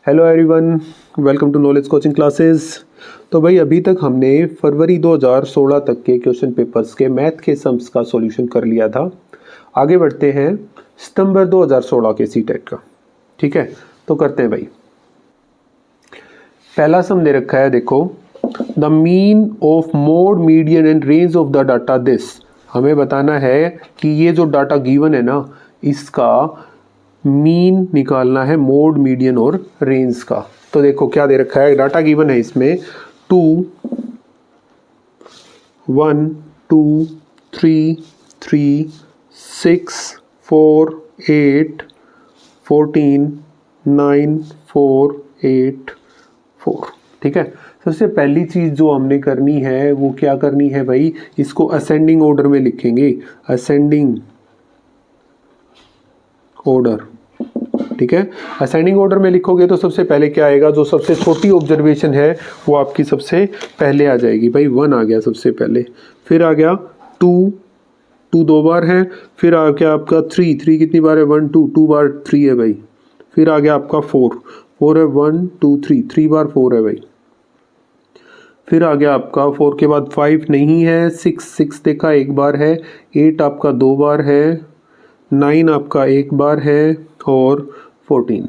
Hello everyone, welcome to knowledge coaching classes. तो भाई अभी तक हमने फरवरी 2016 तक के क्वेश्चन पेपर्स के मैथ के सम्स का सॉल्यूशन कर लिया था। आगे बढ़ते हैं सितंबर 2016 के सीटेट का। ठीक है, तो करते हैं भाई। पहला सम दे रखा है, देखो, the mean of mode median and range of the data this. हमें बताना है कि ये जो डाटा गिवन है ना, इसका मीन निकालना है, मोड मीडियन और रेंज का। तो देखो क्या दे रखा है, डाटा गिवन है इसमें 2 1 2 3 3 6 4 8 14 9 4 8 4। ठीक है, सबसे पहली चीज जो हमने करनी है वो क्या करनी है भाई, इसको असेंडिंग ऑर्डर में लिखेंगे, असेंडिंग ऑर्डर। ठीक है, असेंडिंग ऑर्डर में लिखोगे तो सबसे पहले क्या आएगा, जो सबसे छोटी ऑब्जर्वेशन है वो आपकी सबसे पहले आ जाएगी। भाई 1 आ गया सबसे पहले, फिर आ गया 2 2 दो बार है, फिर आ गया आपका 3 3 कितनी बार है, 1 2 2 बार 3 है भाई। फिर आ गया आपका 4 4 है, 1 2 3 3 बार 4 है भाई। फिर आ गया आपका 4 के बाद 5 नहीं है, 6 देखा एक बार है, 8 आपका 2 बार है, 9 आपका एक बार है और 14।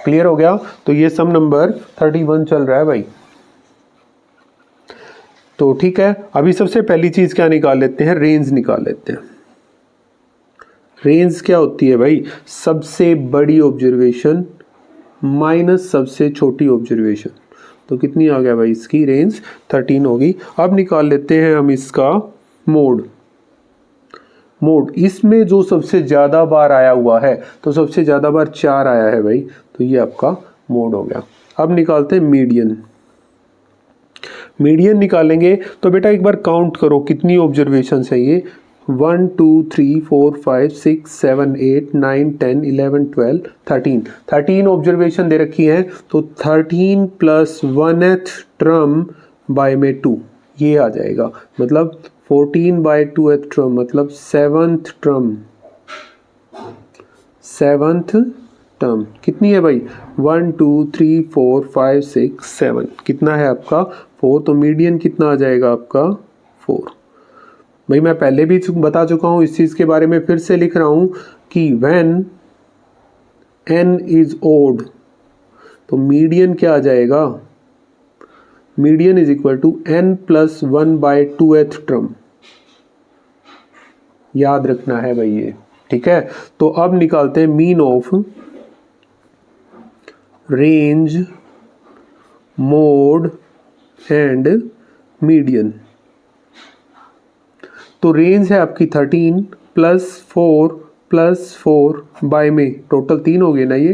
क्लियर हो गया। तो ये सम नंबर 31 चल रहा है भाई। तो ठीक है, अभी सबसे पहली चीज क्या निकाल लेते हैं, रेंज निकाल लेते हैं। रेंज क्या होती है भाई, सबसे बड़ी ऑब्जर्वेशन माइनस सबसे छोटी ऑब्जर्वेशन। तो कितनी आ गया भाई, इसकी रेंज 13 होगी। अब निकाल लेते हैं हम इसका मोड। मोड इसमें जो सबसे ज़्यादा बार आया हुआ है, तो सबसे ज़्यादा बार 4 आया है भाई, तो ये आपका मोड हो गया। अब निकालते हैं मीडियन। मीडियन निकालेंगे तो बेटा एक बार काउंट करो कितनी ऑब्जर्वेशन है ये, 1 2 3 4 5 6 7 8 9 10 11 12 13 ऑब्जर्वेशन दे रखी है। तो 13 प्लस 1th टर्म बाय में 2 ये आ जाएगा, मतलब 14 बाय 2th टर्म, मतलब 7th टर्म कितनी है भाई, 1 2 3 4 5 6 7, कितना है आपका 4। तो मीडियन कितना आ जाएगा आपका 4। भाई मैं पहले भी बता चुका हूं इस चीज के बारे में, फिर से लिख रहा हूं कि व्हेन n इज ओड, तो मीडियन क्या आ जाएगा, median is equal to n plus 1 by 2th term. याद रखना है भाई ये। ठीक है, तो अब निकालते हैं mean of range, mode and median. तो रेंज है आपकी 13 प्लस 4 बाय में टोटल 3 हो गए ना ये,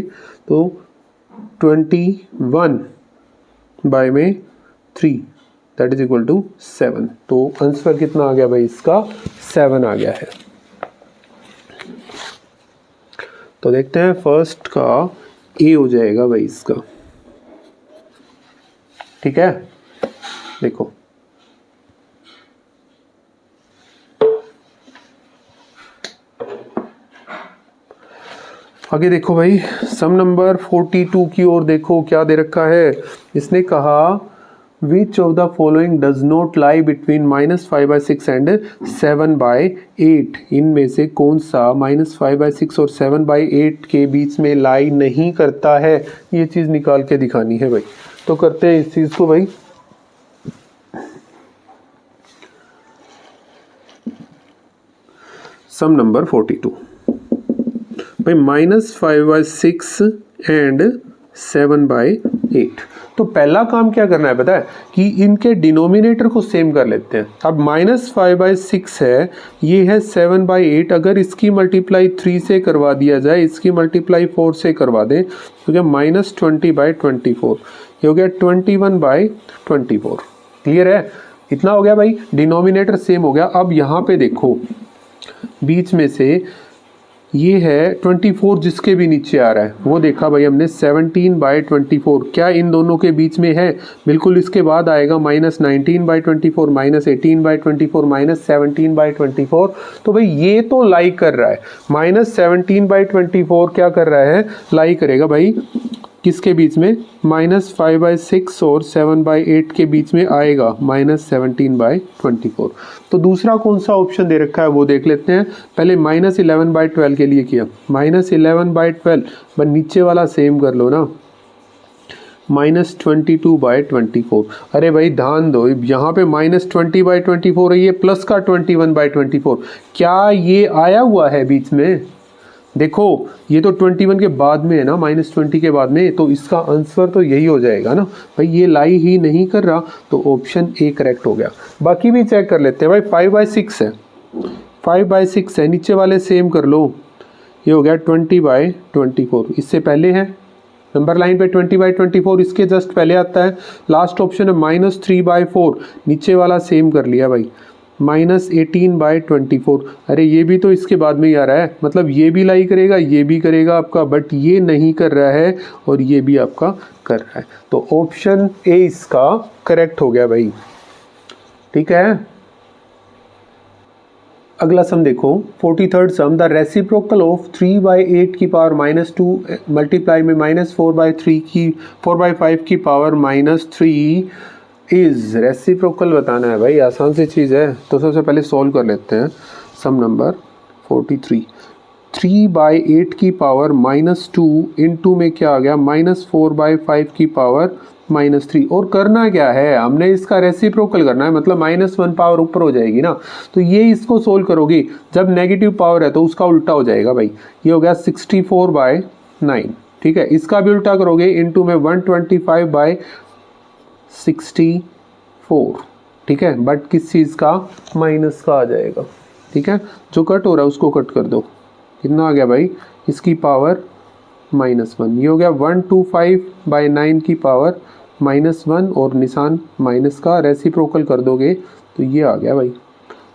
तो 21 बाय में 3 दैट इज इक्वल टू 7। तो आंसर कितना आ गया भाई, इसका 7 आ गया है। तो देखते हैं फर्स्ट का ए हो जाएगा भाई इसका। ठीक है, देखो आगे देखो भाई, सम नंबर 42 की ओर देखो क्या दे रखा है। इसने कहा विच of the following does not lie between -5/6 and 7/8। इनमें से कौन सा -5/6 और 7/8 के बीच में लाई नहीं करता है, ये चीज निकाल के दिखानी है भाई। तो करते हैं इस चीज को भाई। सम नंबर 42 भाई, -5/6 एंड 7/8। तो पहला काम क्या करना है पता है, कि इनके डिनोमिनेटर को सेम कर लेते हैं। अब -5/6 है, ये है 7/8, अगर इसकी मल्टीप्लाई 3 से करवा दिया जाए, इसकी मल्टीप्लाई 4 से करवा दें, तो क्या -20/24, ये हो गया 21/24। क्लियर है, इतना हो गया भाई, डिनोमिनेटर सेम हो गया। अब यहाँ पे देखो बीच में से ये है 24, जिसके भी नीचे आ रहा है वो देखा भाई हमने 17/24, क्या इन दोनों के बीच में है, बिल्कुल इसके बाद आएगा -19/24, -18/24, -17/24। तो भाई ये तो लाइक कर रहा है, -17/24 क्या कर रहा है, लाइक करेगा भाई, किसके बीच में, -5/6 और 7/8 के बीच में आएगा, -17/24। तो दूसरा कौन सा ऑप्शन दे रखा है वो देख लेते हैं। पहले -11/12 के लिए किया, -11/12 बस नीचे वाला सेम कर लो ना, -22/24। अरे भाई ध्यान दो, यहाँ पे -20/24 है, ये प्लस का 21/24, क्या ये आया हुआ है बीच में? देखो ये तो 21 के बाद में है ना, -20 के बाद में, तो इसका आंसर तो यही हो जाएगा ना भाई, ये लाई ही नहीं कर रहा, तो ऑप्शन ए करेक्ट हो गया। बाकी भी चेक कर लेते हैं भाई। 5/6 है, 5/6 है, नीचे वाले सेम कर लो, ये हो गया 20/24, इससे पहले है नंबर लाइन पे 20/24, इसके जस्ट पहले आता है। लास्ट ऑप्शन है -3/4, नीचे वाला सेम कर लिया भाई, -18/24। अरे ये भी तो इसके बाद में ही आ रहा है, मतलब ये भी लाई करेगा, ये भी करेगा आपका, बट ये नहीं कर रहा है और ये भी आपका कर रहा है, तो ऑप्शन ए इसका करेक्ट हो गया भाई। ठीक है, अगला सम देखो, 43rd some, the reciprocal of 3/8 की पावर -2 मल्टीप्लाई में -4/5 की पावर -3 इज, रेसिप्रोकल बताना है भाई, आसान सी चीज़ है। तो सबसे पहले सॉल्व कर लेते हैं सम नंबर 43। 3/8 की पावर -2 इंटू में क्या आ गया, -4/5 की पावर -3, और करना क्या है, हमने इसका रेसिप्रोकल करना है, मतलब -1 पावर ऊपर हो जाएगी ना, तो ये इसको सोल्व करोगे, जब नेगेटिव पावर है तो उसका उल्टा हो जाएगा भाई, ये हो गया 64/9। ठीक है, इसका भी उल्टा करोगे, इंटू में 125/64। ठीक है, बट किस चीज़ का, माइनस का आ जाएगा। ठीक है, जो कट हो रहा है उसको कट कर दो, कितना आ गया भाई, इसकी पावर -1, ये हो गया 125/9 की पावर -1, और निशान माइनस का, रेसिप्रोकल कर दोगे तो ये आ गया भाई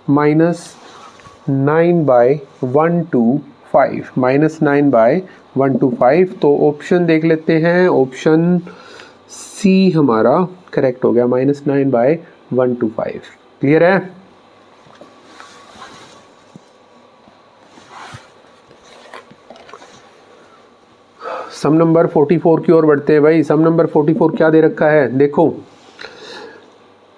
-9/125, -9/125। तो ऑप्शन देख लेते हैं, ऑप्शन सी हमारा करेक्ट हो गया, -9/125। क्लियर है। सम नंबर 44 की ओर बढ़ते हैं भाई। सम नंबर 44 क्या दे रखा है, देखो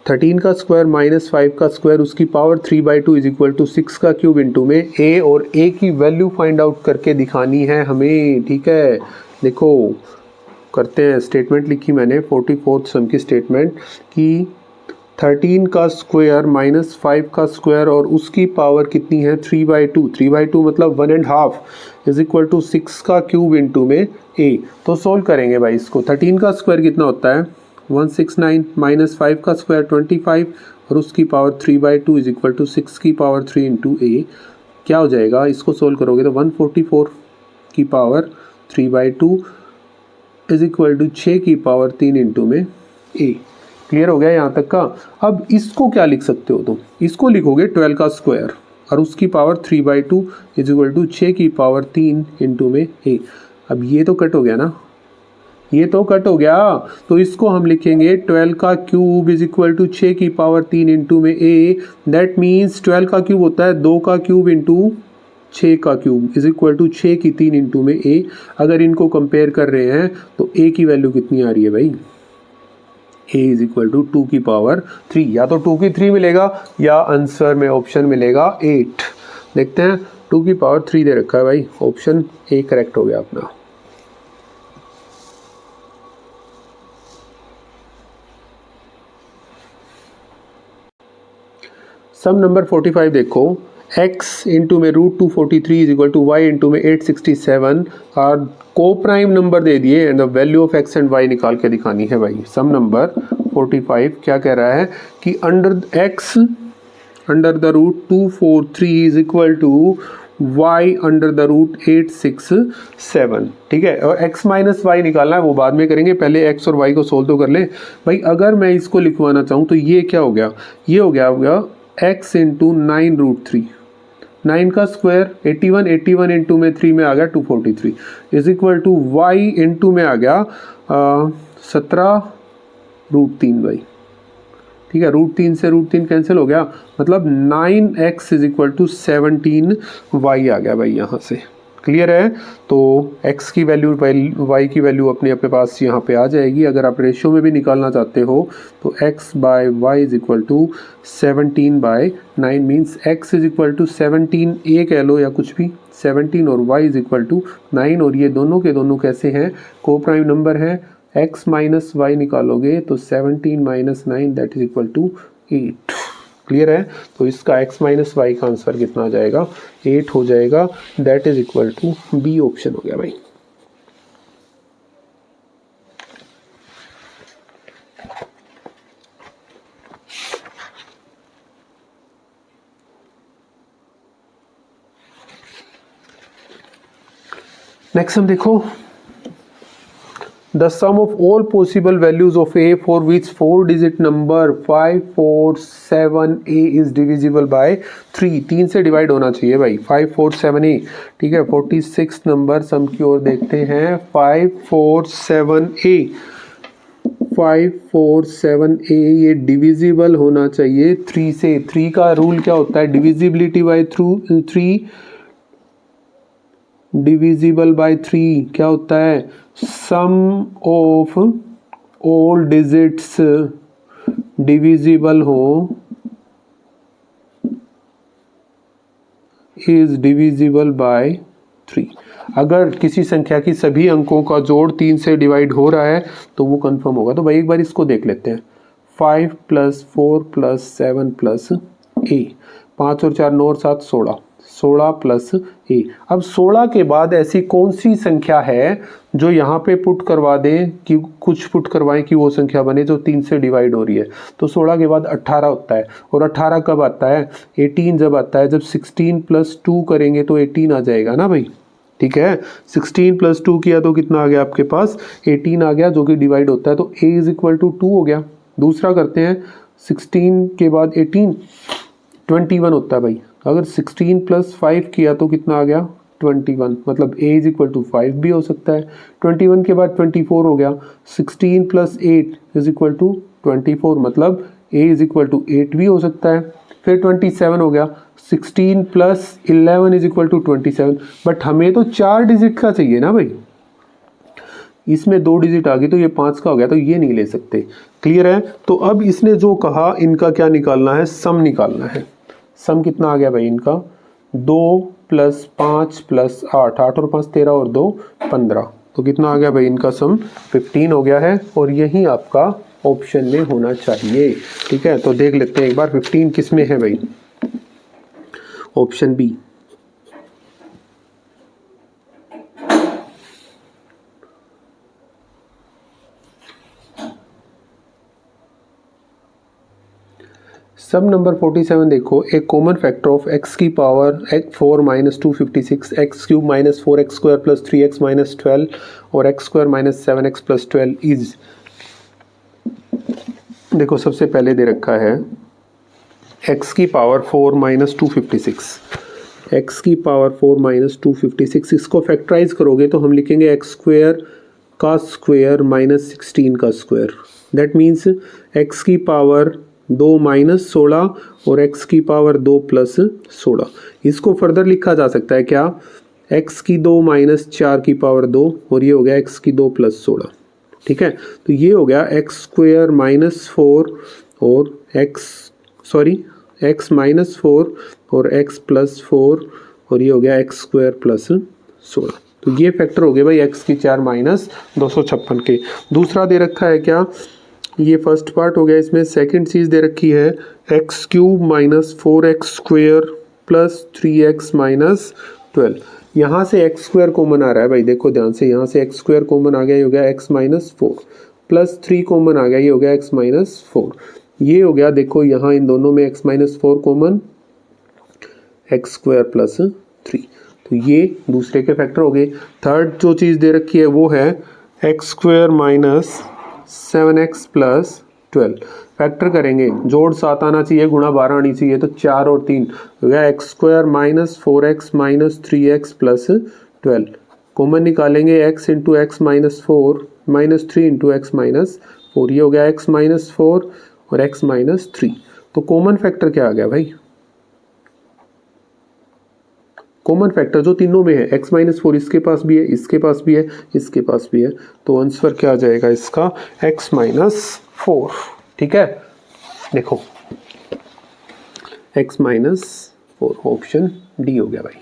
13 का स्क्वायर -5 का स्क्वायर उसकी पावर 3/2 इज इक्वल टू 6 का क्यूब इंटू में ए, और ए की वैल्यू फाइंड आउट करके दिखानी है हमें। ठीक है, देखो करते हैं, स्टेटमेंट लिखी मैंने 44th सम की स्टेटमेंट कि 13 का स्क्वायर -5 का स्क्वायर और उसकी पावर कितनी है 3/2, 3/2 मतलब 1.5 इज इक्वल टू 6 का क्यूब इंटू में ए। तो सोल्व करेंगे भाई इसको। 13 का स्क्वायर कितना होता है 169, -5 का स्क्वायर 25 और उसकी पावर 3/2 इज इक्वल टू 6 की पावर 3 इंटू ए। क्या हो जाएगा, इसको सोल्व करोगे तो 144 की पावर 3/2 इज इक्वल टू 6 की पावर 3 इंटू में ए। क्लियर हो गया यहाँ तक का। अब इसको क्या लिख सकते हो तुम, इसको लिखोगे 12 का स्क्वायर और उसकी पावर 3/2 इज इक्वल टू 6 की पावर 3 इंटू में ए। अब ये तो कट हो गया ना, ये तो कट हो गया, तो इसको हम लिखेंगे 12 का क्यूब इज इक्वल टू 6 की पावर 3 इंटू में ए। दैट मीन्स 12 का क्यूब होता है 2 का क्यूब इंटू 6 का क्यूब इज इक्वल टू 6 की 3 इंटू में ए। अगर इनको कंपेयर कर रहे हैं तो ए की वैल्यू कितनी आ रही है भाई, a इज इक्वल टू 2 की पावर 3, या तो 2 की 3 मिलेगा या आंसर में ऑप्शन मिलेगा 8। देखते हैं, 2 की पावर 3 दे रखा है भाई, ऑप्शन ए करेक्ट हो गया अपना। सम नंबर 45 देखो, x इंटू में √243 is equal to y into में 867 और को प्राइम नंबर दे दिए and the value of x and y निकाल के दिखानी है भाई। सम नंबर 45 क्या कह रहा है कि under x under the √243 is equal to y under the √867। ठीक है, और x माइनस वाई निकालना है, वो बाद में करेंगे, पहले x और y को सोल्व तो कर ले भाई। अगर मैं इसको लिखवाना चाहूँ तो ये क्या हो गया, ये हो गया x इंटू 9√3, 9 का स्क्वायर 81, 81 इंटू में 3 में आ गया 243 is equal to y into में आ गया 17√3 भाई। ठीक है, √3 से √3 कैंसिल हो गया, मतलब 9x is equal to 17y आ गया भाई यहाँ से। क्लियर है। तो x की वैल्यू y की वैल्यू अपने पास यहाँ पे आ जाएगी। अगर आप रेशियो में भी निकालना चाहते हो तो x by y is equal to 17/9 means x is equal to 17 a कह लो या कुछ भी 17 और y इज इक्वल टू 9 और ये दोनों के दोनों कैसे हैं, को प्राइम नंबर है। x माइनस वाई निकालोगे तो 17 minus 9 that is equal to 8। Clear है। तो इसका x माइनस वाई का आंसर कितना आ जाएगा, 8 हो जाएगा। That is equal to B option हो गया भाई। नेक्स्ट हम देखो, the sum of all possible values of a for which 4-digit number 547a is divisible by 3, 3 से डिवाइड होना चाहिए भाई 547a। ठीक है, 46 नंबर सम की ओर देखते हैं। 547a ये डिविजिबल होना चाहिए 3 से। 3 का रूल क्या होता है, डिविजिबिलिटी बाय 3, डिविजिबल बाय 3 क्या होता है, सम ऑफ ऑल डिजिट्स डिविजिबल हो इज डिविजिबल बाय 3। अगर किसी संख्या की सभी अंकों का जोड़ 3 से डिवाइड हो रहा है तो वो कंफर्म होगा। तो भाई एक बार इसको देख लेते हैं। 5 + 4 + 7 + a, 5 और 4 9 और 7 16, 16 प्लस a। अब 16 के बाद ऐसी कौन सी संख्या है जो यहाँ पे पुट करवा दें कि कुछ पुट करवाएं कि वो संख्या बने जो 3 से डिवाइड हो रही है। तो 16 के बाद 18 होता है और 18 कब आता है, 18 जब आता है, जब 16 + 2 करेंगे तो 18 आ जाएगा ना भाई। ठीक है, 16 + 2 किया तो कितना आ गया आपके पास, 18 आ गया, जो कि डिवाइड होता है तो a इज इक्वल टू 2 हो गया। दूसरा करते हैं, 16 के बाद 18 21 होता है भाई। अगर 16 + 5 किया तो कितना आ गया, 21, मतलब a इज इक्वल टू 5 भी हो सकता है। 21 के बाद 24 हो गया। 16 + 8 इज इक्वल टू 24, मतलब a इज इक्वल टू 8 भी हो सकता है। फिर 27 हो गया। 16 + 11 इज इक्वल टू 27, बट हमें तो 4 डिजिट का चाहिए ना भाई। इसमें 2 डिजिट आ गई तो ये 5 का हो गया, तो ये नहीं ले सकते। क्लियर है। तो अब इसने जो कहा इनका क्या निकालना है, सम निकालना है। सम कितना आ गया भाई इनका, 2 + 5 + 8, 8 और 5 13 और 2 15, तो कितना आ गया भाई इनका सम 15 हो गया है। और यही आपका ऑप्शन में होना चाहिए। ठीक है, तो देख लेते हैं एक बार 15 किस में है भाई, ऑप्शन बी। सब नंबर 47 देखो, एक कॉमन फैक्टर ऑफ x की पावर 4 - 256 x³ - 4x² + 3x - 12 और x² - 7x + 12 इज, देखो सबसे पहले दे रखा है x की पावर 4 - 256, x की पावर 4 - 256, इसको फैक्टराइज करोगे तो हम लिखेंगे x² का स्क्वायर - 16 का स्क्वायर। दैट मीन्स x की पावर 2 - 16 और x की पावर 2 + 16। इसको फर्दर लिखा जा सकता है क्या, x की 2 - 4 की पावर 2 और ये हो गया x की 2 + 16। ठीक है, तो ये हो गया x² - 4 और x -4 और x + 4 और ये हो गया x² + 16। तो ये फैक्टर हो गए भाई x की 4 - 256 के। दूसरा दे रखा है क्या, ये फर्स्ट पार्ट हो गया। इसमें सेकंड चीज़ दे रखी है x³ - 4x² + 3x - 12। यहाँ से x² कॉमन आ रहा है भाई, देखो ध्यान से, यहाँ से x² कॉमन आ गया, ये हो गया x - 4 + 3 कॉमन आ गया, ये हो गया x - 4। ये हो गया, देखो यहाँ इन दोनों में x - 4 कॉमन, x² + 3, तो ये दूसरे के फैक्टर हो गए। थर्ड जो चीज़ दे रखी है वो है x² - 7x + 12। फैक्टर करेंगे, जोड़ 7 आना चाहिए, गुणा 12 आनी चाहिए, तो 4 और 3 हो गया x² - 4x - 3x + 12। कॉमन निकालेंगे x × x - 4 - 3 × x - 4, ये हो गया x - 4 और x - 3। तो कॉमन फैक्टर क्या आ गया भाई, कॉमन फैक्टर जो तीनों में है, x माइनस 4 इसके पास भी है, इसके पास भी है, इसके पास भी है, तो आंसर क्या आ जाएगा इसका x माइनस 4। ठीक है, देखो x माइनस 4 ऑप्शन डी हो गया भाई।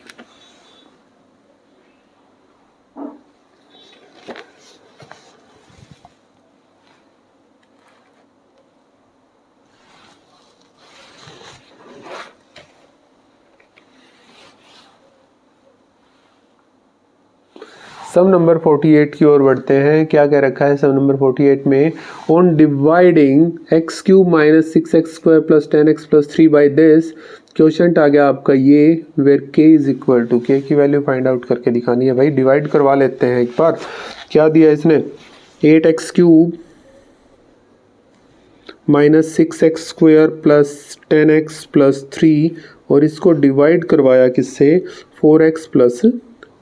सम नंबर 48 की ओर बढ़ते हैं। क्या कह रखा है सम नंबर 48 में, on dividing X cube minus 6x square plus 10x plus 3 by this, question आ गया आपका ये, where k is equal to, k की वैल्यू फाइंड आउट करके दिखानी है भाई। डिवाइड करवा लेते हैं एक बार। क्या दिया इसने, 8x cube minus 6x square plus 10x plus 3, और इसको डिवाइड करवाया किससे, 4x प्लस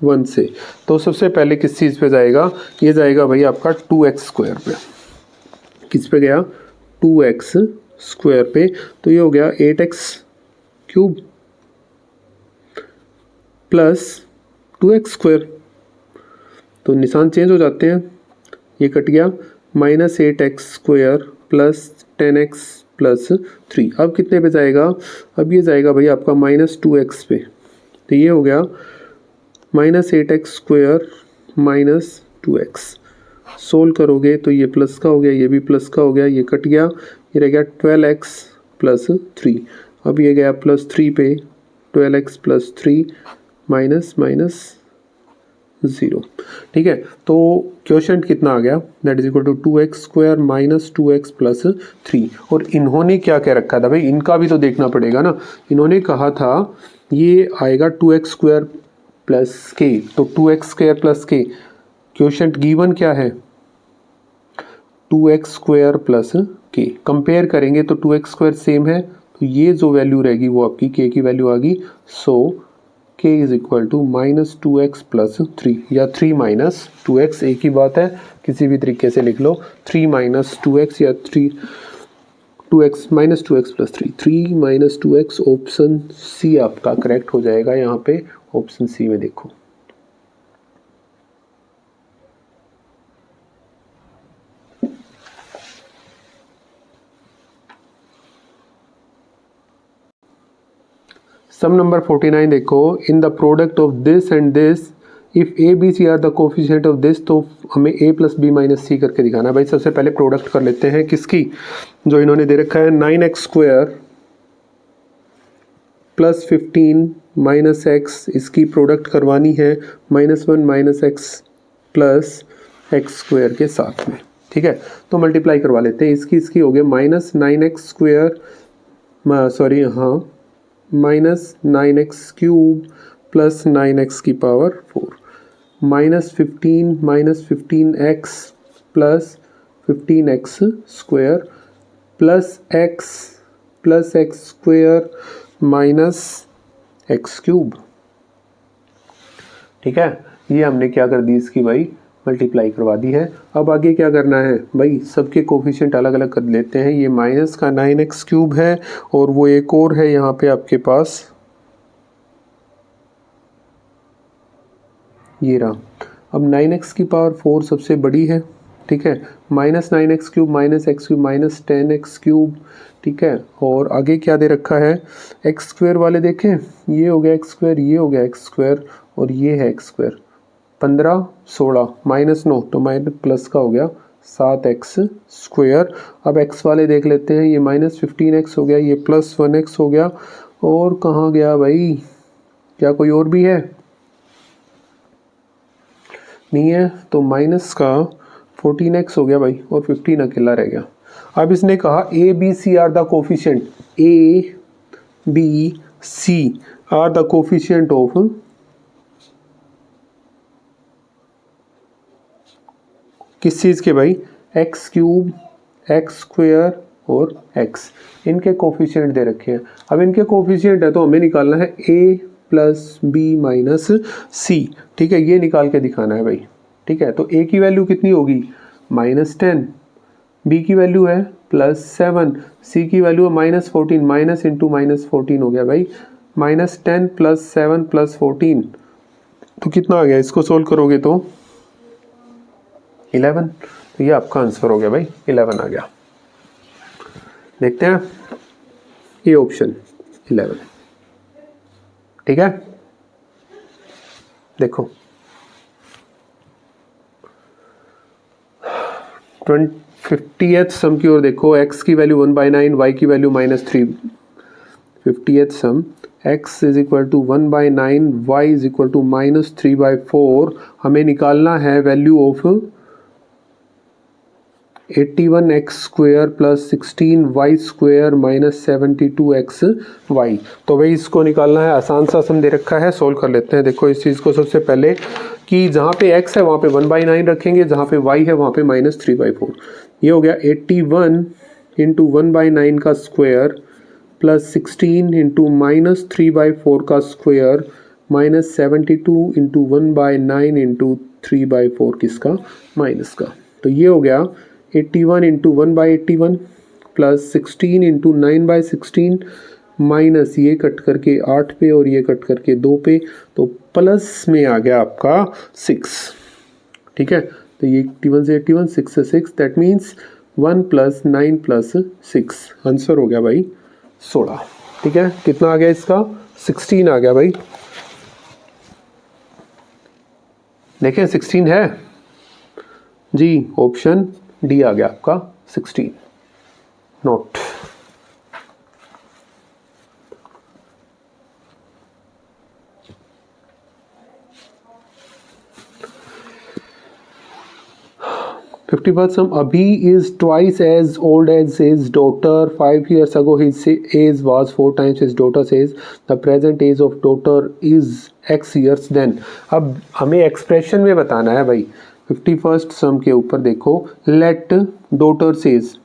1 से। तो सबसे पहले किस चीज़ पे जाएगा, ये जाएगा भाई आपका 2x स्क्वायर पे। किस पे गया, 2x स्क्वायर पे। तो ये हो गया 8x cube plus 2x square, तो निशान चेंज हो जाते हैं, ये कट गया, minus 8x square plus 10x plus 3। अब कितने पे जाएगा, अब ये जाएगा भाई आपका माइनस 2x पे। तो ये हो गया minus 8x square minus 2x। Solve करोगे तो ये प्लस का हो गया, ये भी प्लस का हो गया, ये कट गया, ये रह गया 12x प्लस 3। अब ये गया प्लस 3 पे, 12x प्लस 3 माइनस माइनस 0। ठीक है, तो क्वेश्चन कितना आ गया, that is equal to 2x square minus 2x plus 3। और इन्होंने क्या कह रखा था भाई, इनका भी तो देखना पड़ेगा ना। इन्होंने कहा था ये आएगा 2x स्क्वायर प्लस k, तो 2x square plus k, question given क्या है, 2x square plus k। Compare करेंगे तो 2x स्क्वायर सेम है, तो ये जो वैल्यू रहेगी वो आपकी k की वैल्यू आ गई। So k is equal to minus 2x plus 3 या 3 माइनस 2x, एक ही बात है, किसी भी तरीके से लिख लो, 3 माइनस 2x या 2x minus 2x plus 3 minus 2x। Option C आपका करेक्ट हो जाएगा यहाँ पे, ऑप्शन सी में देखो। सम नंबर 49 देखो, in the product of this and this if A B C are the coefficient of this, तो हमें a plus B minus C करके दिखाना है भाई। सबसे पहले प्रोडक्ट कर लेते हैं किसकी, जो इन्होंने दे रखा है 9x square plus 15 minus x, इसकी प्रोडक्ट करवानी है -1 minus x plus x square के साथ में। ठीक है, तो मल्टीप्लाई करवा लेते हैं, इसकी हो गया माइनस 9x स्क्वायर, सॉरी हाँ, minus 9x cube plus 9x की power 4, minus 15x plus 15x square plus x square minus x cube. ठीक है, ये हमने क्या कर दी इसकी भाई, मल्टीप्लाई करवा दी है। अब आगे क्या करना है भाई, सबके कोफिशिएंट अलग अलग कर लेते हैं। ये माइनस का 9x क्यूब है, और वो एक और है यहाँ पे आपके पास, ये रहा। अब 9x की पावर 4 सबसे बड़ी है, ठीक है, minus 9x cube minus x cube minus 10x cube. ठीक है, और आगे क्या दे रखा है, एक्स स्क्वायर वाले देखें, ये हो गया एक्स स्क्वायर, ये हो गया एक्स स्क्वायर, और ये है एक्स स्क्वायर। 15 16 माइनस 9, तो माइनस प्लस का हो गया 7x स्क्वायर। अब x वाले देख लेते हैं, ये माइनस 15x हो गया, ये प्लस 1x हो गया, और कहाँ गया भाई, क्या कोई और भी है, नहीं है, तो माइनस का 14x हो गया भाई, और 15 अकेला रह गया। अब इसने कहा A B C are the coefficient, A B C are the coefficient of किस चीज़ के भाई, एक्स क्यूब एक्स स्क्वायर और एक्स, इनके कोफिशिएंट दे रखे हैं। अब इनके कोफिशिएंट है तो हमें निकालना है ए प्लस बी माइनस सी। ठीक है, ये निकाल के दिखाना है भाई। ठीक है, तो ए की वैल्यू कितनी होगी, -10, बी की वैल्यू है +7, सी की वैल्यू है -14, माइनस इंटू -14 हो गया भाई -10 + 7 + 14 तो कितना आ गया? इसको सोल्व करोगे तो 11। तो ये आपका आंसर हो गया भाई, 11 आ गया। देखते हैं ये ऑप्शन 11, ठीक है। देखो 50th सम की ओर देखो, x की वैल्यू 1/9, y की वैल्यू -3। 50th सम x = 1/9, y = -3/4। हमें निकालना है value of 81x² + 16y² - 72xy। तो भाई इसको निकालना है, आसान सा सम दे रखा है, सोल्व कर लेते हैं। देखो इस चीज़ को सबसे पहले कि जहाँ पे x है वहाँ पे 1/9 रखेंगे, जहाँ पे y है वहाँ पे -3/4। ये हो गया 81 × 1/9 का स्क्वायर + 16 × -3/4 का स्क्वायर -72 × 1/9 × 3/4 किसका? माइनस का। तो ये हो गया 81 × 1/81 + 16 × 9/16 माइनस ये कट करके 8 पे और ये कट करके 2 पे, तो प्लस में आ गया आपका 6, ठीक है। तो ये 81 से 81, 6 से 6, दैट मीन्स 1 + 9 + 6, आंसर हो गया भाई 16, ठीक है। कितना आ गया इसका? 16 आ गया भाई। देखें 16 है जी, ऑप्शन डी आ गया आपका 16। Note 51st sum, Abhi is twice as old as his daughter. 5 years ago his age was 4 times his daughter's age. The present age of daughter is x years. Then अब हमें expression में बताना है भाई। 51st सम के ऊपर देखो, let daughter's age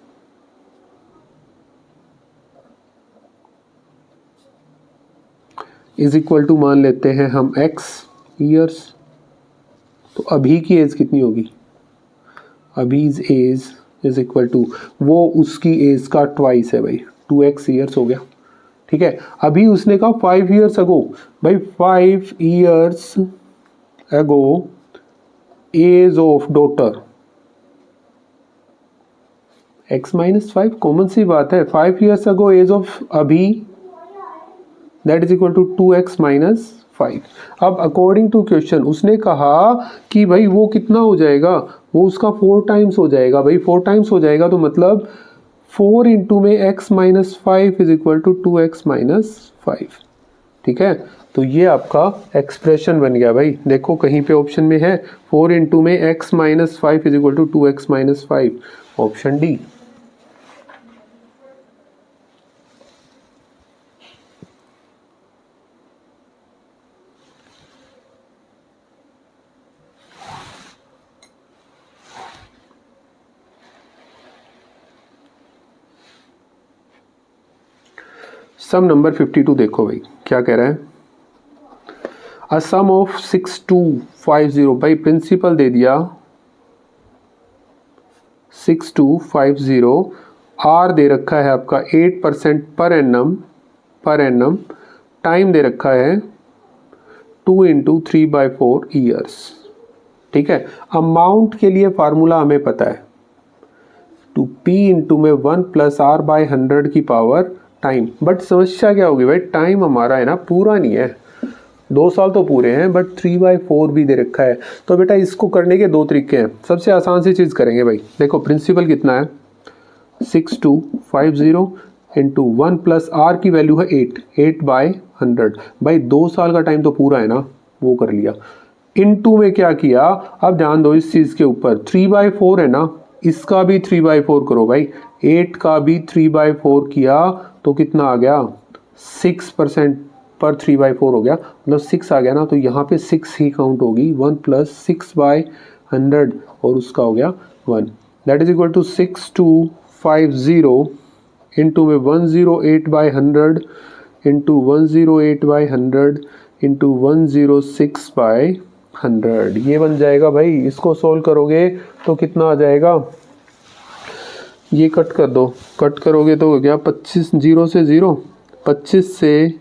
is equal to मान लेते हैं हम x ईयर्स। तो अभी की एज कितनी होगी? अभीज एज इज इक्वल टू वो उसकी एज का ट्वाइस है भाई, 2x ईयर्स हो गया, ठीक है। अभी उसने कहा 5 ईयर्स अगो, भाई 5 years ago age of daughter x - 5, common सी बात है। 5 ईयर्स अगो एज ऑफ अभी that is equal to 2x - 5। अब अकॉर्डिंग टू क्वेश्चन उसने कहा कि भाई वो कितना हो जाएगा? वो उसका 4 टाइम्स हो जाएगा भाई, 4 टाइम्स हो जाएगा तो मतलब 4 इंटू में x - 5 is equal to 2x - 5, ठीक है। तो ये आपका एक्सप्रेशन बन गया भाई। देखो कहीं पे ऑप्शन में है 4 इंटू में x - 5 is equal to 2x - 5, option D. Sum number 52 देखो भाई क्या कह रहा है। अ सम ऑफ 6250, भाई प्रिंसिपल दे दिया 6250, आर दे रखा है आपका 8% पर एनम, टाइम दे रखा है 2 × 3/4 ईयर्स, ठीक है। अमाउंट के लिए फार्मूला हमें पता है, टू p इंटू में 1 + r/100 की पावर टाइम। बट समस्या क्या होगी भाई, टाइम हमारा है ना पूरा नहीं है, 2 साल तो पूरे हैं बट 3/4 भी दे रखा है। तो बेटा इसको करने के 2 तरीके हैं। सबसे आसान सी चीज़ करेंगे भाई, देखो प्रिंसिपल कितना है 6250 इंटू 1 + r की वैल्यू है 8/100, भाई 2 साल का टाइम तो पूरा है ना, वो कर लिया। इनटू में क्या किया, अब ध्यान दो इस चीज़ के ऊपर, 3/4 है ना, इसका भी 3/4 करो भाई, 8 का भी 3/4 किया तो कितना आ गया 6% पर 3/4 हो गया, मतलब 6 आ गया ना। तो यहाँ पे 6 ही काउंट होगी, 1 + 6/100 और उसका हो गया 1, that is equal to 6250 into में 108/100 इंटू 108/100 इंटू 106/100, ये बन जाएगा भाई। इसको सोल्व करोगे तो कितना आ जाएगा, ये कट कर दो, कट करोगे तो हो गया 25, 0 से 0, 25 से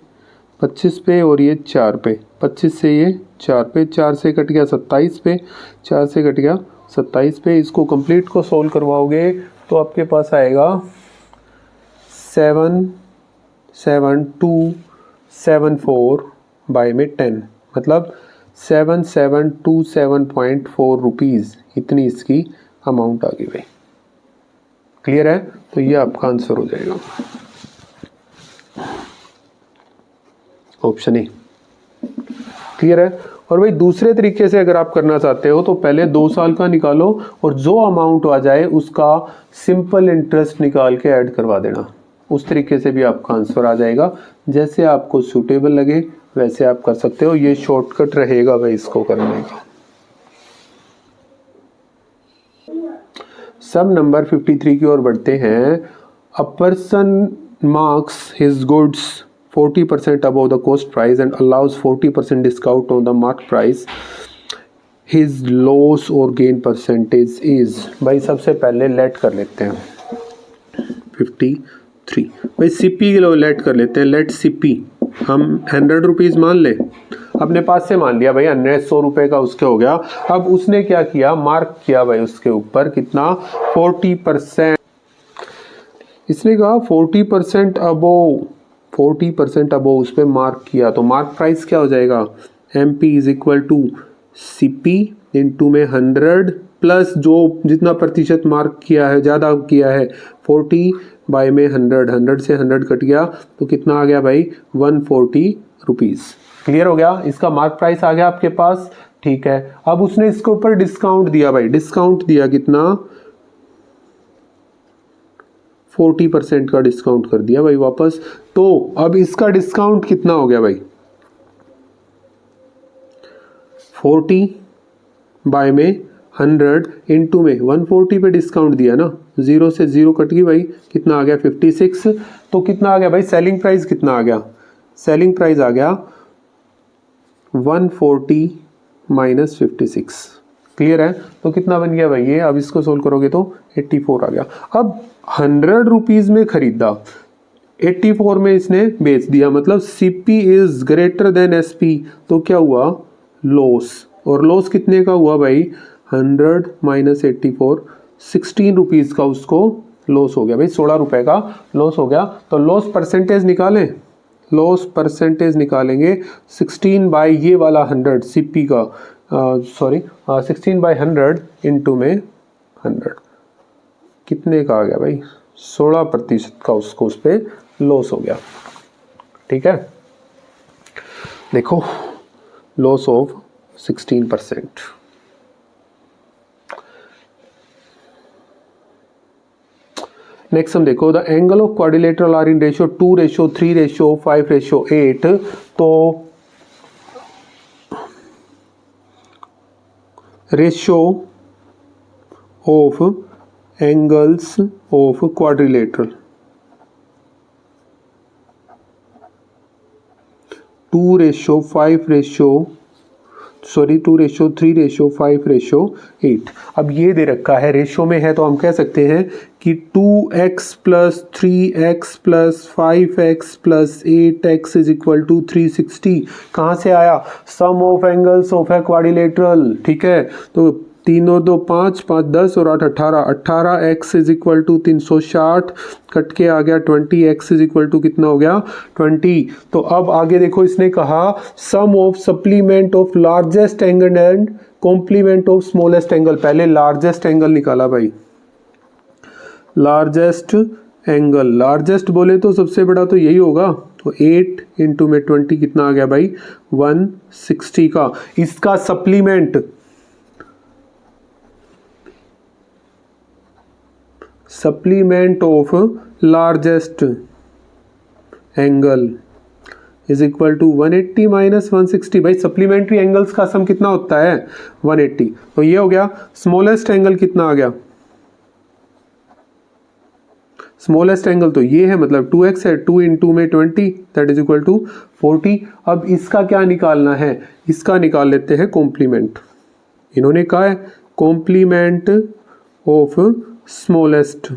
25 पे और ये 4 पे, 25 से ये 4 पे, 4 से कट गया 27 पे, 4 से कट गया 27 पे। इसको कंप्लीट को सोल्व करवाओगे तो आपके पास आएगा 77,274 बाय में 10, मतलब 77,274 रुपीज़, इतनी इसकी अमाउंट आ गई भाई। क्लियर है? तो ये आपका आंसर हो जाएगा ऑप्शन ए। क्लियर है? और भाई दूसरे तरीके से अगर आप करना चाहते हो तो पहले 2 साल का निकालो और जो अमाउंट आ जाए उसका सिंपल इंटरेस्ट निकाल के ऐड करवा देना। उस तरीके से भी आपका आंसर आ जाएगा। जैसे आपको सूटेबल लगे वैसे आप कर सकते हो, ये शॉर्टकट रहेगा भाई इसको करने का। सब नंबर 53 की ओर बढ़ते हैं। A person marks his goods 40% above the cost price and allows 40% discount on the market price. His loss or gain percentage is, भाई सबसे पहले लेट कर लेते हैं 53। भाई सीपी के लिए लेट कर लेते हैं। लेट सीपी हम 100 रुपीज़ मान लें, अपने पास से मान लिया भाई 100 रुपये का उसके हो गया। अब उसने क्या किया, मार्क किया भाई उसके ऊपर कितना, 40%। इसने कहा 40% अबोव, 40% अबोव उस पर मार्क किया, तो मार्क प्राइस क्या हो जाएगा, M P is equal to C P into में 100 प्लस जो जितना प्रतिशत मार्क किया है, ज़्यादा किया है 40 बाय में 100, 100 से 100 कट गया तो कितना आ गया भाई 140 रुपीज़। क्लियर हो गया? इसका मार्क प्राइस आ गया आपके पास। ठीक है, अब उसने इसके ऊपर डिस्काउंट दिया भाई, डिस्काउंट दिया कितना, 40% का डिस्काउंट कर दिया भाई वापस। तो अब इसका डिस्काउंट कितना हो गया भाई, 40 बाय में 100 इंटू में 140 पे डिस्काउंट दिया ना, 0 से 0 कट गई भाई, कितना आ गया 56। तो कितना आ गया भाई, सेलिंग प्राइस कितना आ गया, सेलिंग प्राइस आ गया 140 माइनस 56। क्लियर है? तो कितना बन गया भाई ये, अब इसको सोल्व करोगे तो 84 आ गया। अब 100 रुपीज़ में खरीदा, 84 में इसने बेच दिया, मतलब CP is greater than SP, तो क्या हुआ, लॉस। और लॉस कितने का हुआ भाई, 100 माइनस 84, 16 रुपीज़ का उसको लॉस हो गया भाई, 16 रुपये का लॉस हो गया। तो लॉस परसेंटेज निकालें, लॉस परसेंटेज निकालेंगे 16 बाई ये वाला 100 सीपी का, 16 बाई 100 इंटू में 100, कितने का आ गया भाई, 16% का उसको उस पर लॉस हो गया। ठीक है, देखो लॉस ऑफ 16%। नेक्स्ट हम देखो, the angle of quadrilateral are in ratio 2:3:5:8। तो ratio of angles of quadrilateral 2:3:5:8। अब ये दे रखा है रेशियो में है, तो हम कह सकते हैं कि 2x plus 3x plus 5x plus 8x is equal to 360। कहाँ से आया, sum of angles of a quadrilateral. ठीक है, तो 3 और 2 5, 5 10 और 8 18, 18x is equal to 360, cut के आ गया 20x इज इक्वल टू कितना हो गया 20। तो अब आगे देखो, इसने कहा sum of supplement of largest angle and complement of smallest angle. पहले लार्जेस्ट एंगल निकाला भाई, लार्जेस्ट एंगल, लार्जेस्ट बोले तो सबसे बड़ा तो यही होगा, तो 8 इंटू में 20 कितना आ गया भाई 160 का। इसका supplement, supplement of largest angle is equal to 180 minus 160। भाई सप्लीमेंट्री एंगल्स का सम कितना होता है 180, तो ये हो गया। स्मॉलेस्ट एंगल कितना आ गया, स्मॉलेस्ट एंगल तो ये है, मतलब 2x है, 2 इंटू में 20 दैट इज इक्वल टू 40। अब इसका क्या निकालना है, इसका निकाल लेते हैं कॉम्प्लीमेंट। इन्होंने कहा है कॉम्प्लीमेंट ऑफ स्मॉलेस्ट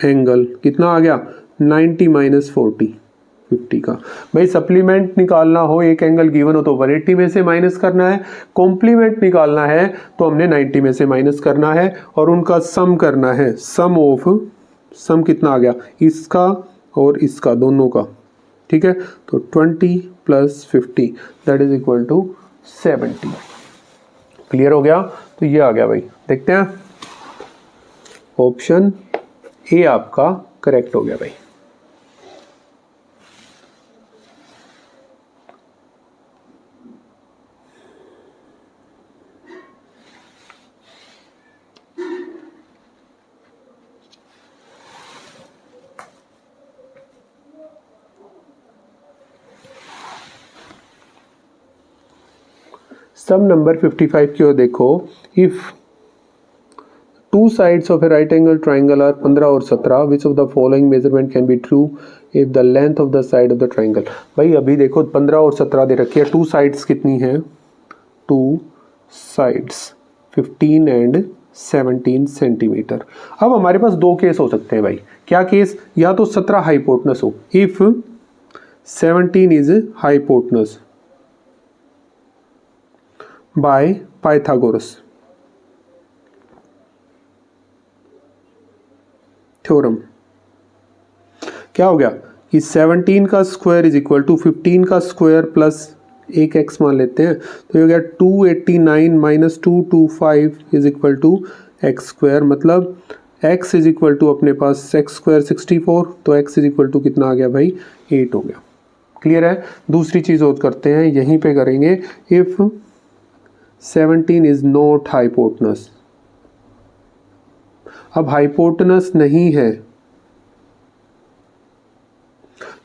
एंगल कितना आ गया 90 माइनस 40, 50 का। भाई सप्लीमेंट निकालना हो, एक एंगल गिवन हो तो 180 में से माइनस करना है, कॉम्प्लीमेंट निकालना है तो हमने 90 में से माइनस करना है और उनका सम करना है। सम कितना आ गया, इसका और इसका दोनों का, ठीक है। तो 20 + 50 that is equal to 70। Clear हो गया? तो ये आ गया भाई, देखते हैं। ऑप्शन ए आपका करेक्ट हो गया भाई। सम नंबर 55 की ओर देखो। If two sides of a right angle triangle are 15 और 17, which of the following measurement can be true if the length of the side of the triangle. भाई अभी देखो 15 और 17 दे रखी है, टू साइड्स कितनी है, टू साइड्स 15 एंड 17 सेंटीमीटर। अब हमारे पास दो केस हो सकते हैं भाई। क्या केस, या तो 17 हाइपोटनस हो, if 17 is hypotenuse by Pythagoras theorem. क्या हो गया कि 17 का स्क्वायर इज इक्वल टू 15 का स्क्वायर प्लस एक एक्स मान लेते हैं, तो ये हो गया 289 minus 225 is equal to x square. मतलब x इज इक्वल टू अपने पास एक्स स्क्वायर 64, तो x इज इक्वल टू कितना आ गया भाई, 8 हो गया। क्लियर है? दूसरी चीज़ और करते हैं, यहीं पे करेंगे। इफ 17 इज नॉट हाइपोटनस, अब हाइपोटनस नहीं है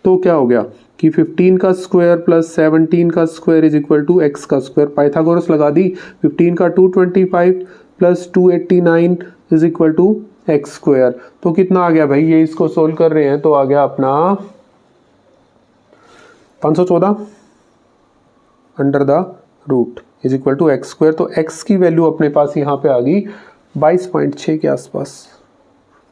तो क्या हो गया कि 15 का स्क्वायर प्लस 17 का square is equal to x का स्क्वायर। पाइथागोरस लगा दी, 15 का 225 plus 289 is equal to x square. तो कितना आ गया भाई, ये इसको सोल्व कर रहे हैं तो आ गया अपना 514 under the root is equal to x square. तो एक्स की वैल्यू अपने पास यहाँ पे आ गई 22.6 के आसपास,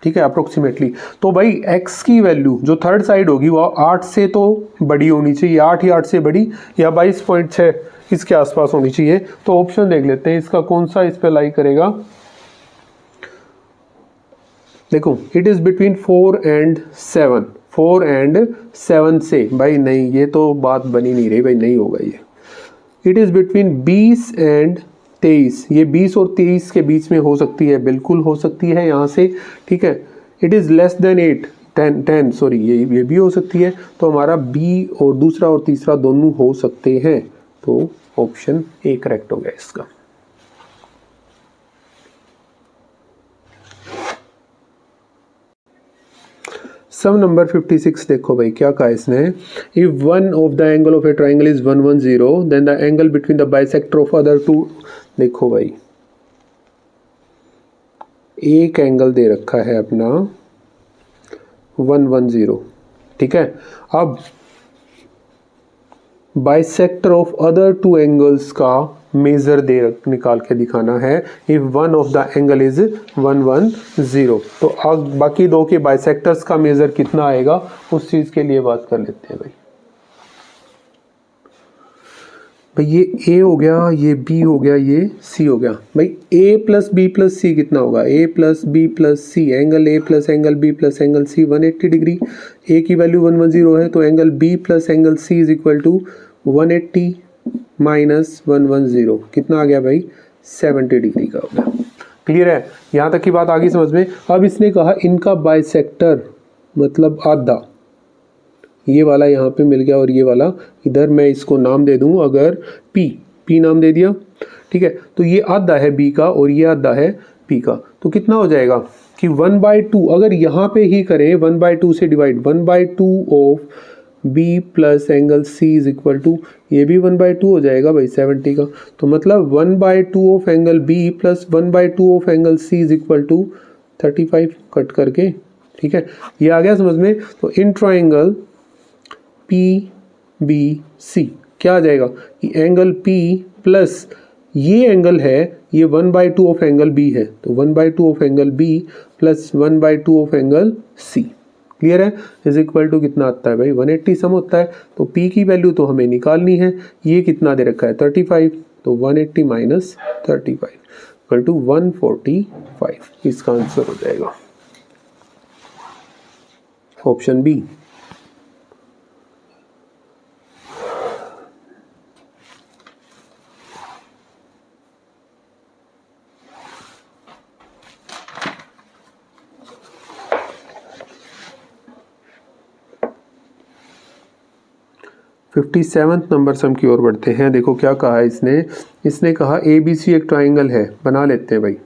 ठीक है, अप्रोक्सीमेटली। तो भाई x की वैल्यू जो थर्ड साइड होगी वो 8 से तो बड़ी होनी चाहिए, 8 ही 8 से बड़ी, या 22.6 इसके आसपास होनी चाहिए। तो ऑप्शन देख लेते हैं इसका कौन सा इस पे लाई करेगा। देखो it is between 4 and 7, 4 and 7 से, भाई नहीं ये तो बात बनी नहीं रही भाई, नहीं होगा ये। इट इज बिटवीन 20 एंड 23, ये 20 और 23 के बीच में हो सकती है, बिल्कुल हो सकती है यहाँ से, ठीक है। It is less than 8 10 sorry, ये भी हो सकती है। तो हमारा बी और दूसरा और तीसरा दोनों हो सकते हैं, तो ऑप्शन ए करेक्ट हो गया इसका। सम नंबर 56 देखो भाई, क्या कहा इसने। If one of the angle of a triangle is 110 then the angle between the bisector of other two. देखो भाई एक एंगल दे रखा है अपना 110, ठीक है। अब bisector of other two angles का मेजर निकाल के दिखाना है। If one of the angle is 110, तो अब बाकी दो के बाइसेक्टर्स का मेजर कितना आएगा उस चीज के लिए बात कर लेते हैं भाई। भाई ये A हो गया, ये B हो गया, ये C हो गया। भाई A plus B plus C कितना होगा, A plus B plus C, angle A plus angle B plus angle C 180 degree. A की वैल्यू 110 है तो angle B plus angle C is equal to 180 minus 110 कितना आ गया भाई, 70 डिग्री का हो गया। क्लियर है? यहाँ तक की बात आ गई समझ में। अब इसने कहा इनका बाइसेक्टर मतलब आधा, ये वाला यहाँ पे मिल गया और ये वाला इधर, मैं इसको नाम दे दूँ अगर P नाम दे दिया, ठीक है। तो ये आधा है B का और ये आधा है P का, तो कितना हो जाएगा कि 1/2, अगर यहाँ पे ही करें 1/2 से divide, 1/2 of B plus angle C is equal to, ये भी 1/2 हो जाएगा भाई 70 का। तो मतलब 1/2 of angle B plus 1/2 of angle C is equal to 35 cut करके, ठीक है। ये आ गया समझ में। तो इन ट्राइंगल PBC क्या आ जाएगा कि एंगल P प्लस ये एंगल है, ये 1/2 ऑफ एंगल B है, तो 1/2 of angle B plus 1/2 of angle C। Clear है। इज इक्वल टू कितना आता है भाई 180 सम होता है। तो पी की वैल्यू तो हमें निकालनी है, ये कितना दे रखा है 35, तो 180 माइनस 35 इक्वल टू 145, इसका आंसर हो जाएगा option B. Fifty seventh number sum की ओर बढ़ते हैं। देखो क्या कहा है इसने कहा ए बी सी एक ट्राइंगल है, बना लेते हैं भाई।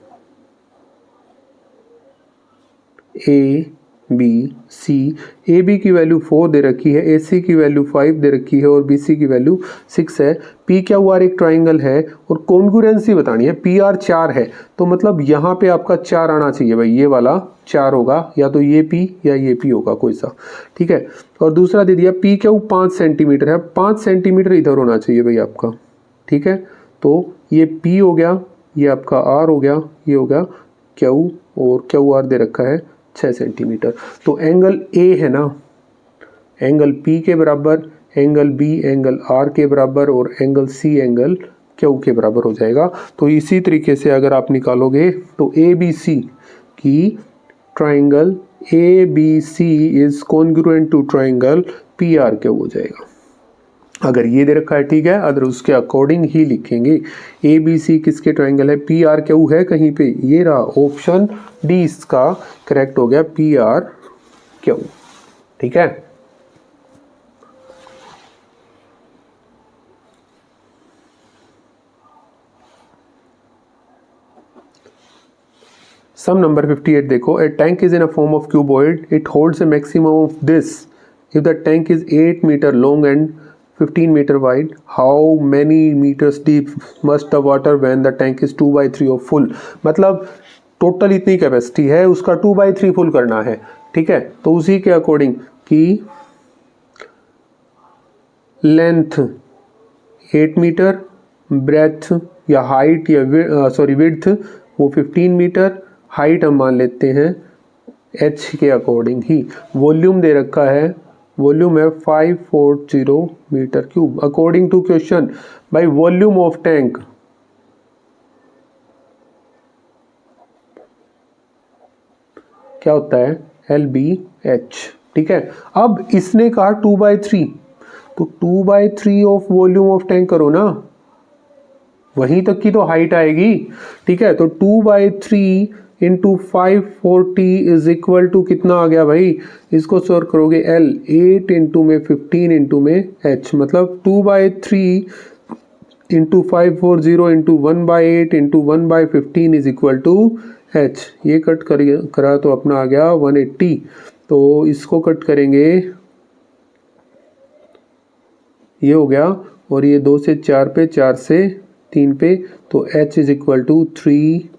A B C, A B की वैल्यू 4 दे रखी है, ए सी की वैल्यू 5 दे रखी है और बी सी की वैल्यू 6 है। पी क्या हुआ एक ट्राइंगल है और कॉन्ग्रुएंसी बतानी है, पी आर 4 है, तो मतलब यहाँ पे आपका 4 आना चाहिए भाई, ये वाला 4 होगा, या तो ये पी या ये पी होगा कोई सा, ठीक है। और दूसरा दे दिया पी क्या 5 सेंटीमीटर है, 5 सेंटीमीटर इधर होना चाहिए भाई आपका, ठीक है। तो ये पी हो गया, ये आपका आर हो गया, ये हो गया क्यू, और क्यू आर दे रखा है 6 सेंटीमीटर। तो एंगल ए है ना, एंगल पी के बराबर, एंगल बी एंगल आर के बराबर और एंगल सी एंगल क्यू के बराबर हो जाएगा। तो इसी तरीके से अगर आप निकालोगे तो ए बी सी की triangle A B C is congruent to triangle P R Q हो जाएगा। अगर ये दे रखा है ठीक है, अगर उसके अकॉर्डिंग ही लिखेंगे। ए बी सी किसके ट्राइंगल है, पी आर क्यू है कहीं पे, ये रहा ऑप्शन डी इसका करेक्ट हो गया, पी आर क्यू, ठीक है। सम नंबर 58 देखो, a tank is in a form of cuboid, it holds a maximum of this if the tank is 8 metre long and 15 meter wide, how many meters deep must the water when the tank is 2/3 of full। मतलब total इतनी capacity है, उसका 2/3 full करना है, ठीक है। तो उसी के अकॉर्डिंग कि लेंथ 8 मीटर, ब्रेथ या हाइट या विड्थ वो 15 मीटर, हाइट हम मान लेते हैं एच के अकॉर्डिंग ही। वॉल्यूम दे रखा है, वॉल्यूम है 540 metre cube according to question. By volume of tank क्या होता है LBH, ठीक है। अब इसने कहा 2/3, तो 2/3 ऑफ वॉल्यूम ऑफ टैंक करो ना, वहीं तक की तो हाइट आएगी, ठीक है। तो 2/3 इंटू 540 इज इक्वल टू कितना आ गया भाई, इसको सॉल्व करोगे L 8 इंटू में 15 इंटू में H, मतलब 2/3 into 540 into 1/8 into 1/15 is equal to H। ये कट करा तो अपना आ गया 180, तो इसको कट करेंगे ये हो गया, और ये 2 से 4 पे, 4 से 3 पे, तो H is equal to 3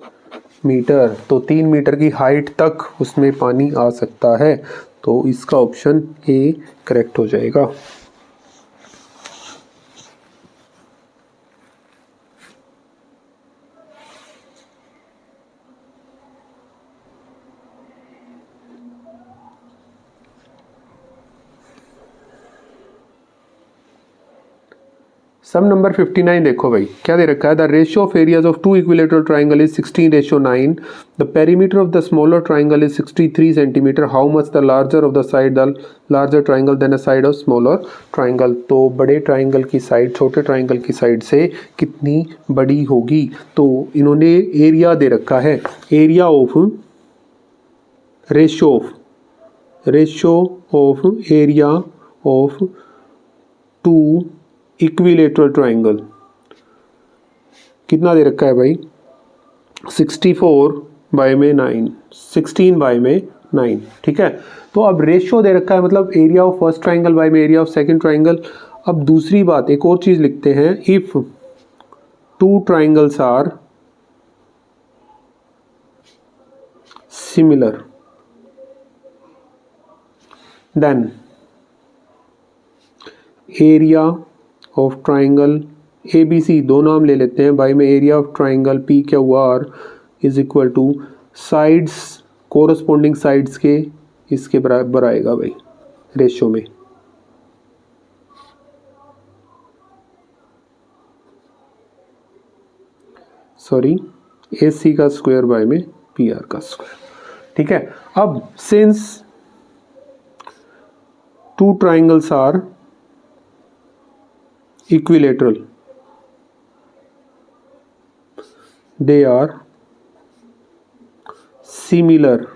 metre. तो 3 मीटर की हाइट तक उसमें पानी आ सकता है, तो इसका ऑप्शन ए करेक्ट हो जाएगा। सम नंबर 59 देखो भाई, क्या दे रखा है, the ratio of areas of two equilateral triangle is 16:9, the perimeter of the smaller triangle is 63 centimetre, how much the larger of the side the larger triangle than a side of smaller triangle. तो बड़े triangle की side छोटे triangle की side से कितनी बड़ी होगी। तो इन्होंने एरिया दे रखा है, area of ratio of area of two equilateral triangle कितना दे रखा है भाई, 64/9, 16/9, ठीक है। तो अब रेशियो दे रखा है, मतलब area of first triangle by में एरिया ऑफ सेकंड ट्राइंगल। अब दूसरी बात एक और चीज लिखते हैं, if two triangles are similar then area of triangle ABC, दो नाम ले लेते हैं बाई में, area of triangle PQR is equal to sides, corresponding sides के इसके बराबर आएगा भाई रेशो में। सॉरी, AC का स्क्वायर बाय में PR का स्क्वायर। ठीक है, अब since to triangles are equilateral, they are similar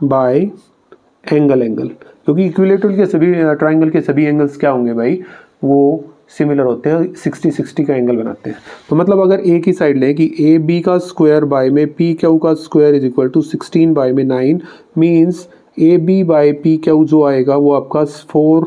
by angle, क्योंकि इक्विलेटरल के सभी ट्राइंगल के सभी एंगल्स क्या होंगे भाई, वो सिमिलर होते हैं, 60-60 का एंगल बनाते हैं। तो मतलब अगर एक ही साइड लें कि AB का स्क्वायर बाय में PQ का square is equal to 16 by में 9, मीन्स AB बाय PQ जो आएगा वो आपका 4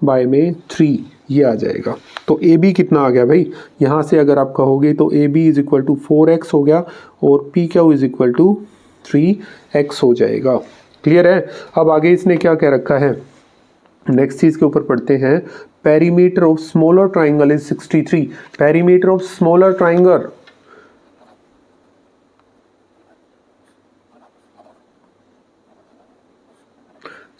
बाय में 3 ये आ जाएगा। तो AB कितना आ गया भाई, यहाँ से अगर आप कहोगे तो AB is equal to 4x हो गया और PQ is equal to 3x हो जाएगा। क्लियर है। अब आगे इसने क्या कह रखा है, नेक्स्ट चीज के ऊपर पढ़ते हैं। Perimeter of smaller triangle is 63। Perimeter of smaller triangle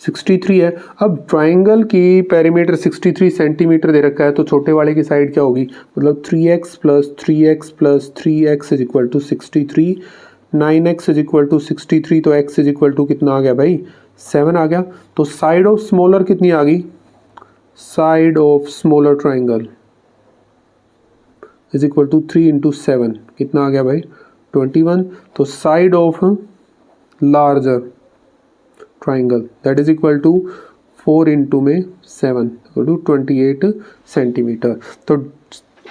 63 है। अब ट्राइंगल की पेरीमीटर 63 सेंटीमीटर दे रखा है, तो छोटे वाले की साइड क्या होगी, मतलब 3x plus 3x plus 3x is equal to 63, 9x is equal to 63, तो x इज इक्वल टू कितना आ गया भाई 7 आ गया। तो साइड ऑफ स्मॉलर कितनी आ गई, side of smaller triangle is equal to 3 into 7 कितना आ गया भाई 21। तो side of larger triangle that is equal to 4 into में 7 इक्वल टू 28 सेंटीमीटर। तो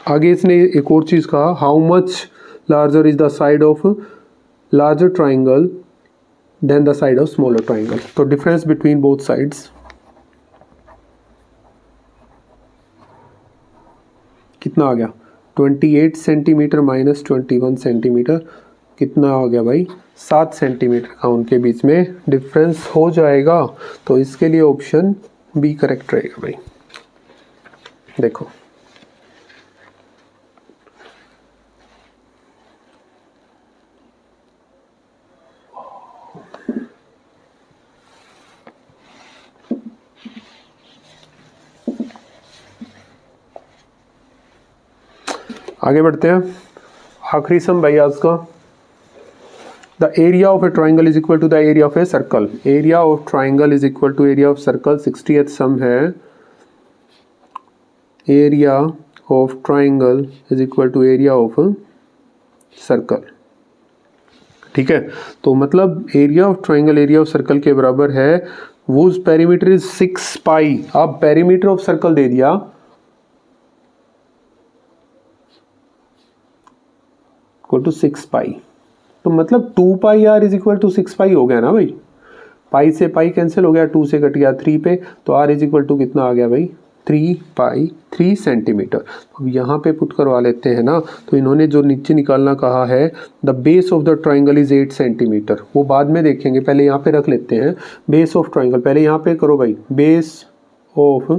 आगे इसने एक और चीज़ कहा, how much larger is the side of larger triangle than the side of smaller triangle. तो डिफरेंस बिटवीन बोथ साइड्स कितना आ गया 28 सेंटीमीटर माइनस 21 सेंटीमीटर कितना आ गया भाई 7 सेंटीमीटर का उनके बीच में डिफरेंस हो जाएगा। तो इसके लिए ऑप्शन बी करेक्ट रहेगा भाई। देखो आगे बढ़ते हैं, आखिरी सम भाई आज का। The area of a triangle is equal to the area of a circle. Area of triangle is equal to area of circle. 60th sum है, area of triangle is equal to area of circle. ठीक है, तो मतलब area of triangle area of circle के बराबर है, वो perimeter is 6 पाई। अब पेरीमीटर ऑफ सर्कल दे दिया इक्वल टू 6 पाई, तो मतलब 2 पाई आर इज इक्वल टू 6 पाई हो गया ना भाई। पाई से पाई कैंसिल हो गया, 2 से कट गया 3 पे, तो आर इज इक्वल टू कितना आ गया भाई 3 पाई 3 सेंटीमीटर। अब यहाँ पे पुट करवा लेते हैं ना, तो इन्होंने जो नीचे निकालना कहा है, the base of the triangle is 8 centimetre, वो बाद में देखेंगे, पहले यहाँ पे रख लेते हैं बेस ऑफ ट्राइंगल। पहले यहाँ पे करो भाई, base of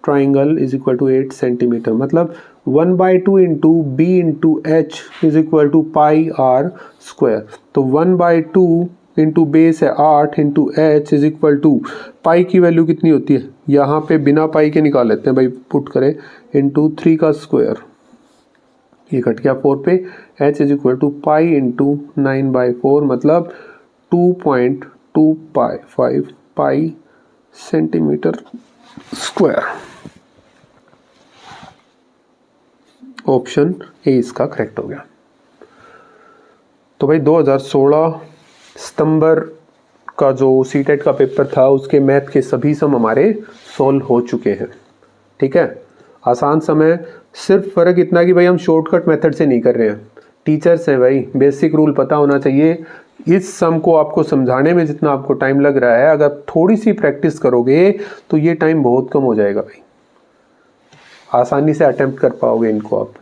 triangle is equal to 8 centimetre, मतलब 1/2 into B into H is equal to pi R square. तो 1/2 इंटू बेस है 8 into H is equal to pi की वैल्यू कितनी होती है, यहाँ पे बिना पाई के निकाल लेते हैं भाई, पुट करें इंटू 3 का स्क्वायर, ये कट गया 4 पे, h is equal to pi into 9/4, मतलब 2.255 pi centimetre square. Option A इसका करेक्ट हो गया। तो भाई 2016 सितंबर का जो सीटेट का पेपर था, उसके मैथ के सभी सम हमारे सॉल्व हो चुके हैं। ठीक है, आसान सम है, सिर्फ फ़र्क इतना कि भाई हम शॉर्टकट मेथड से नहीं कर रहे हैं, टीचर्स हैं भाई, बेसिक रूल पता होना चाहिए। इस सम को आपको समझाने में जितना आपको टाइम लग रहा है, अगर थोड़ी सी प्रैक्टिस करोगे तो ये टाइम बहुत कम हो जाएगा भाई, आसानी से अटेम्प्ट कर पाओगे इनको आप।